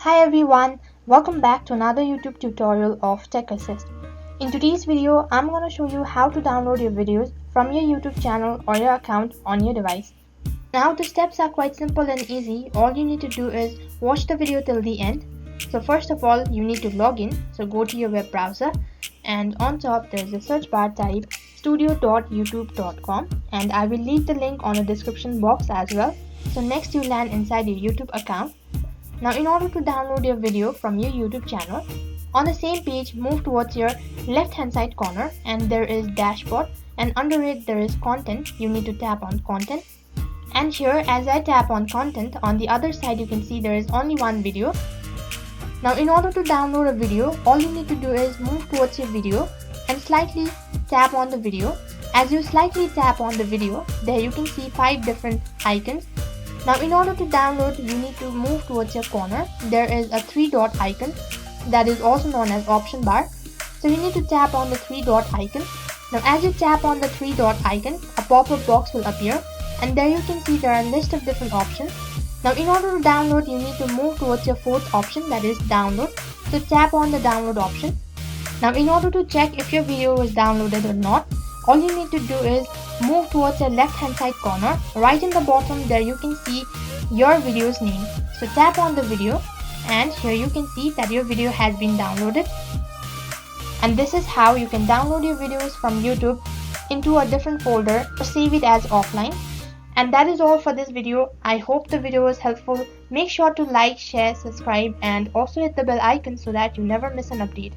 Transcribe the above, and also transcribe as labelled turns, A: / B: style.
A: Hi everyone, welcome back to another YouTube tutorial of Tech Assist. In today's video, I'm going to show you how to download your videos from your YouTube channel or your account on your device. Now the steps are quite simple and easy. All you need to do is watch the video till the end. So first of all, you need to log in. So go to your web browser and on top there's a search bar, type studio.youtube.com, and I will leave the link on the description box as well. So next you land inside your YouTube account. Now in order to download your video from your YouTube channel, on the same page move towards your left hand side corner and there is dashboard, and under it there is content. You need to tap on content, and here as I tap on content, on the other side you can see there is only one video. Now in order to download a video, all you need to do is move towards your video and slightly tap on the video. As you slightly tap on the video, there you can see 5 different icons. Now in order to download, you need to move towards your corner. There is a 3-dot icon that is also known as option bar. So you need to tap on the 3-dot icon. Now as you tap on the 3-dot icon, a pop-up box will appear, and there you can see there are a list of different options. Now in order to download, you need to move towards your 4th option, that is download. So tap on the download option. Now in order to check if your video is downloaded or not, all you need to do is move towards your left hand side corner. Right in the bottom there you can see your video's name. So tap on the video and here you can see that your video has been downloaded. And this is how you can download your videos from YouTube into a different folder or save it as offline. And that is all for this video. I hope the video was helpful. Make sure to like, share, subscribe and also hit the bell icon so that you never miss an update.